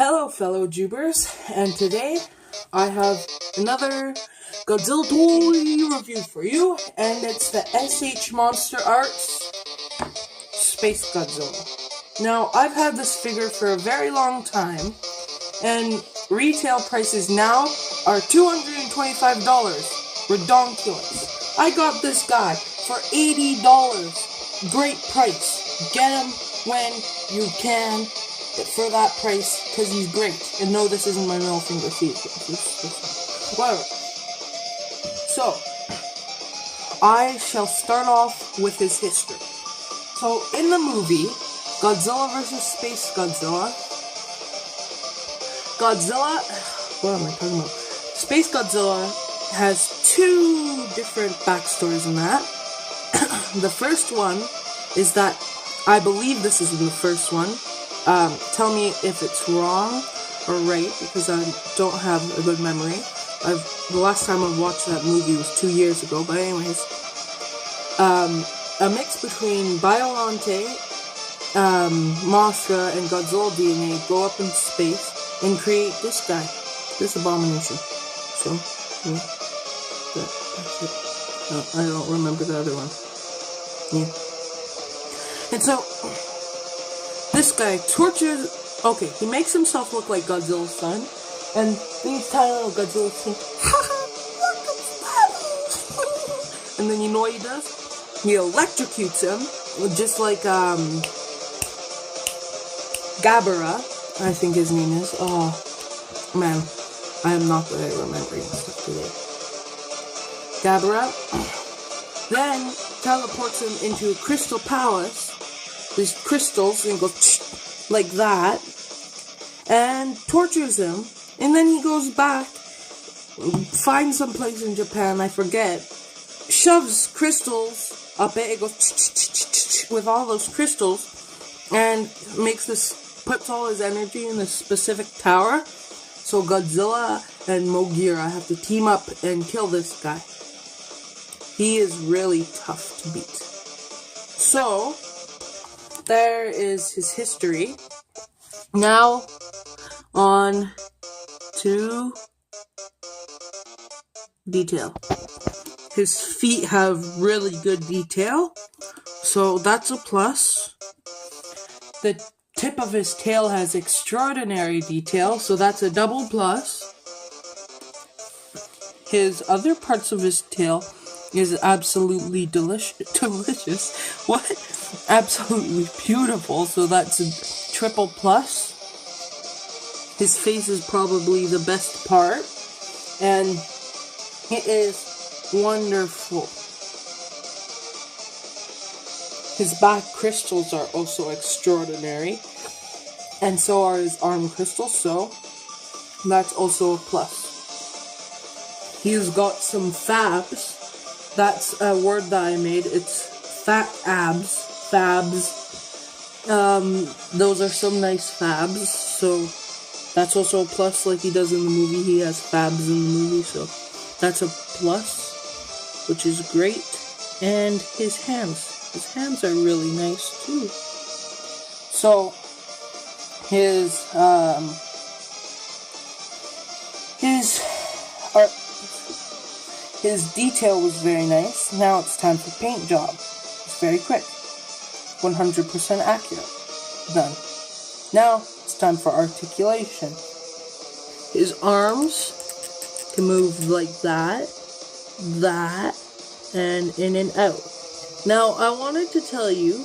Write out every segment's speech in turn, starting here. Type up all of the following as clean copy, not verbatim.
Hello, fellow Jubers, and today I have another Godzilla toy review for you, and it's the SH Monster Arts Space Godzilla. Now, I've had this figure for a very long time, and retail prices now are $225. Redonkulous. I got this guy for $80. Great price. Get him when you can for that price, because he's great. And no, this isn't my middle finger. See, whatever. So, I shall start off with his history. So, in the movie, Godzilla vs. Space Godzilla, what am I talking about? Space Godzilla has two different backstories in that. The first one is that, I believe this is in the first one. Tell me if it's wrong or right, because I don't have a good memory. The last time I watched that movie was 2 years ago, but anyways. A mix between Biollante, Mothra, and Godzilla DNA go up in space and create this guy, this abomination. So, yeah, that's it. No, I don't remember the other one. Yeah. And so, this guy tortures... Okay, he makes himself look like Godzilla's son, and these tiny little Godzillas think, haha, look, it's Daddy! And then you know what he does? He electrocutes him, just like, Gabara, I think his name is. Oh, man, I am not good at remembering stuff today. Gabara then teleports him into a crystal palace. These crystals, and goes like that, and tortures him, and then he goes back, finds some place in Japan, I forget, shoves crystals up it goes with all those crystals, and puts all his energy in this specific tower, so Godzilla and Mogira have to team up and kill this guy. He is really tough to beat. So, there is his history. Now, on to detail. His feet have really good detail, so that's a plus. The tip of his tail has extraordinary detail, so that's a double plus. His other parts of his tail is absolutely delicious. What? Absolutely beautiful, so that's a triple plus. His face is probably the best part, and it is wonderful. His back crystals are also extraordinary, and so are his arm crystals, so that's also a plus. He's got some fabs. That's a word that I made. It's fat abs. Fabs. Those are some nice fabs, so that's also a plus, like he does in the movie. He has fabs in the movie, so that's a plus, which is great. And his hands are really nice too. So his detail was very nice. Now it's time for paint job. It's very quick. 100% accurate. Done. Now, it's time for articulation. His arms can move like that, and in and out. Now, I wanted to tell you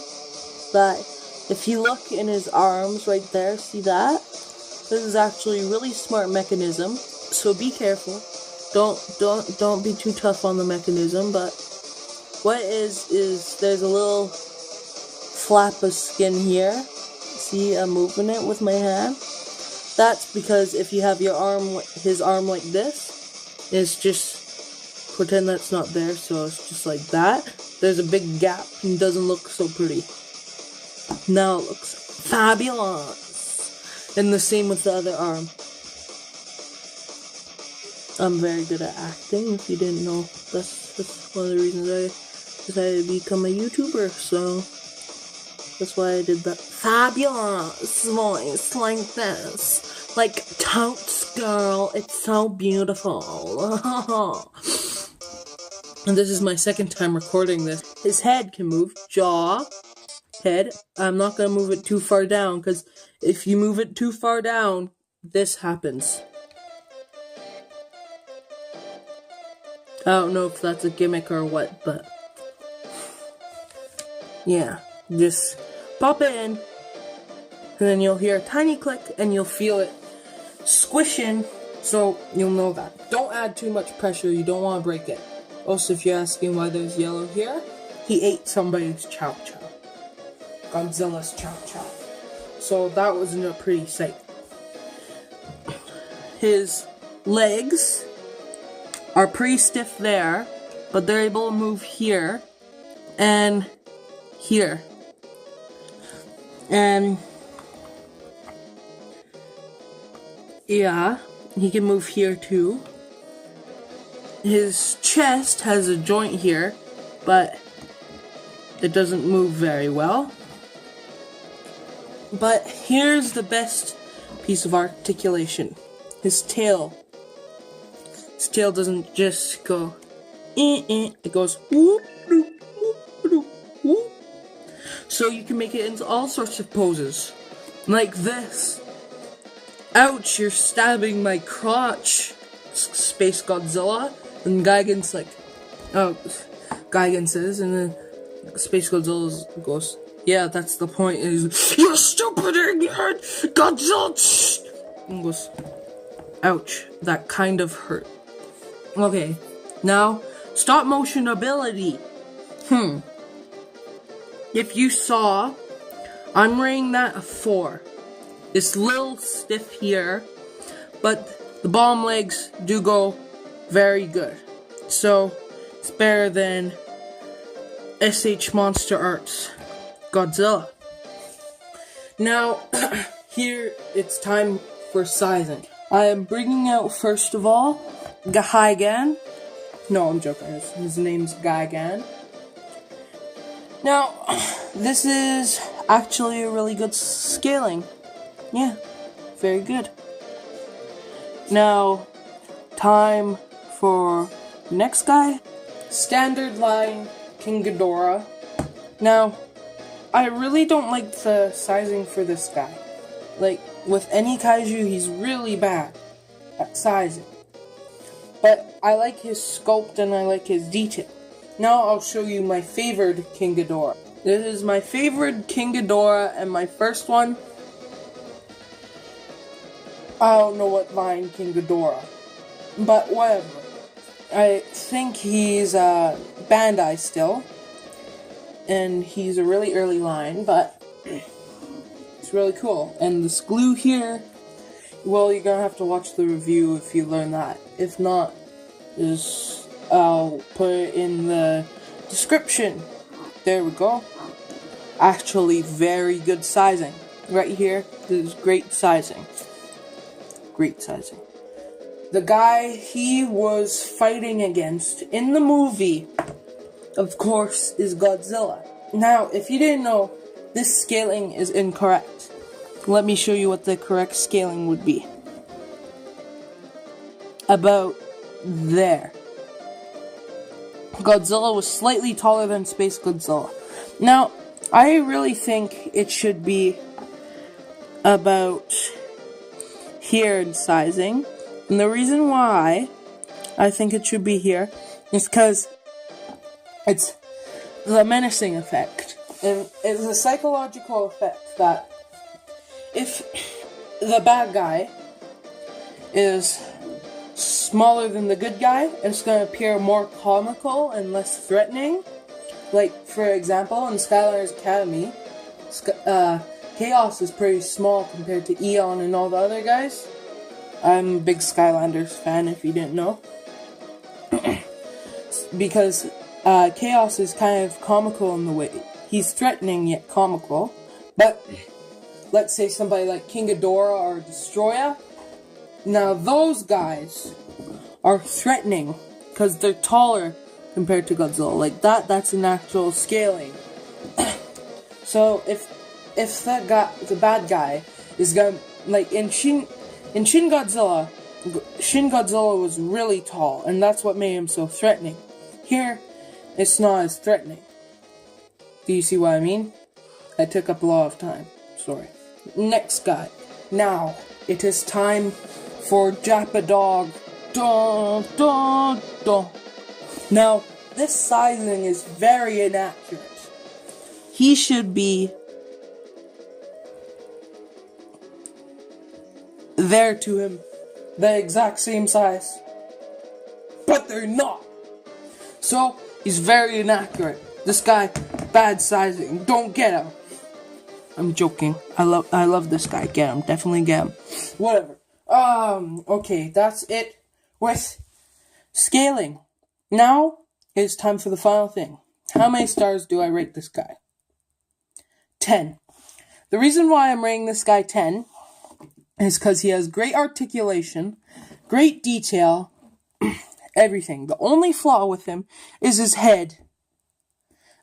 that if you look in his arms right there, see that? This is actually a really smart mechanism, so be careful. Don't be too tough on the mechanism, but what is there's a little flap of skin here. See, I'm moving it with my hand. That's because if you have his arm like this, it's just, pretend that's not there, so it's just like that. There's a big gap and doesn't look so pretty. Now it looks fabulous. And the same with the other arm. I'm very good at acting, if you didn't know. That's one of the reasons I decided to become a YouTuber, so That's why I did that fabulous voice like this. Like, totes, girl. It's so beautiful. And this is my second time recording this. His head can move. Jaw. Head. I'm not going to move it too far down, because if you move it too far down, this happens. I don't know if that's a gimmick or what, but yeah, just pop it in, and then you'll hear a tiny click, and you'll feel it squishing, so you'll know that. Don't add too much pressure, you don't want to break it. Also, if you're asking why there's yellow here, he ate somebody's chow chow. Godzilla's chow chow. So that wasn't a pretty sight. His legs are pretty stiff there, but they're able to move here and here. And yeah, he can move here too. His chest has a joint here, but it doesn't move very well. But here's the best piece of articulation. His tail. His tail doesn't just go it goes whoop, whoop, whoop, whoop. So you can make it into all sorts of poses. Like this. Ouch, you're stabbing my crotch, Space Godzilla. And Gigan's like, oh, Gigan says, and then Space Godzilla goes, yeah, that's the point. And he's, you stupid idiot, Godzilla! And goes, ouch, that kind of hurt. Okay, now, stop motion ability. If you saw, I'm rating that a 4. It's a little stiff here, but the bottom legs do go very good. So, it's better than SH Monster Arts Godzilla. Now, here it's time for sizing. I am bringing out, first of all, Gigan. No, I'm joking. His name's Gigan. Now, this is actually a really good scaling. Yeah, very good. Now, time for the next guy. Standard line King Ghidorah. Now, I really don't like the sizing for this guy. Like, with any kaiju, he's really bad at sizing. But I like his sculpt and I like his detail. Now I'll show you my favorite King Ghidorah. This is my favorite King Ghidorah, and my first one, I don't know what line King Ghidorah, but whatever. I think he's Bandai still, and he's a really early line, but it's really cool. And this glue here, well, you're gonna have to watch the review if you learn that. If not, I'll put it in the description. There we go. Actually, very good sizing. Right here, this is great sizing. Great sizing. The guy he was fighting against in the movie, of course, is Godzilla. Now, if you didn't know, this scaling is incorrect. Let me show you what the correct scaling would be. About there. Godzilla was slightly taller than Space Godzilla. Now, I really think it should be about here in sizing. And the reason why I think it should be here is because it's the menacing effect. And it's a psychological effect that if the bad guy is smaller than the good guy, it's going to appear more comical and less threatening. Like, for example, in Skylanders Academy, Chaos is pretty small compared to Eon and all the other guys. I'm a big Skylanders fan, if you didn't know. Because Chaos is kind of comical in the way. He's threatening yet comical. But let's say somebody like King Ghidorah or Destroyer. Now those guys are threatening because they're taller compared to Godzilla. Like that's an actual scaling. So if the bad guy is gonna, like in Shin In Shin Godzilla was really tall, and that's what made him so threatening. Here, it's not as threatening. Do you see what I mean? I took up a lot of time. Sorry. Next guy. Now, it is time for Dog. Dun, dun, dun. Now, this sizing is very inaccurate. He should be there to him, the exact same size. But they're not. So, he's very inaccurate. This guy, bad sizing. Don't get him. I'm joking. I love this guy. Get him. Definitely get him. Whatever. Okay, that's it with scaling. Now, it's time for the final thing. How many stars do I rate this guy? 10. The reason why I'm rating this guy 10 is because he has great articulation, great detail, everything. The only flaw with him is his head.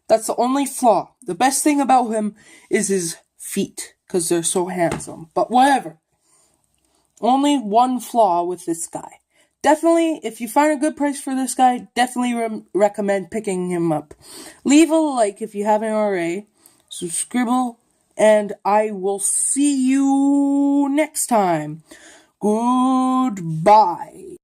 That's the only flaw. The best thing about him is his feet, because they're so handsome. But whatever. Only one flaw with this guy. Definitely, if you find a good price for this guy, definitely recommend picking him up. Leave a like if you haven't already. Subscribe, and I will see you next time. Goodbye.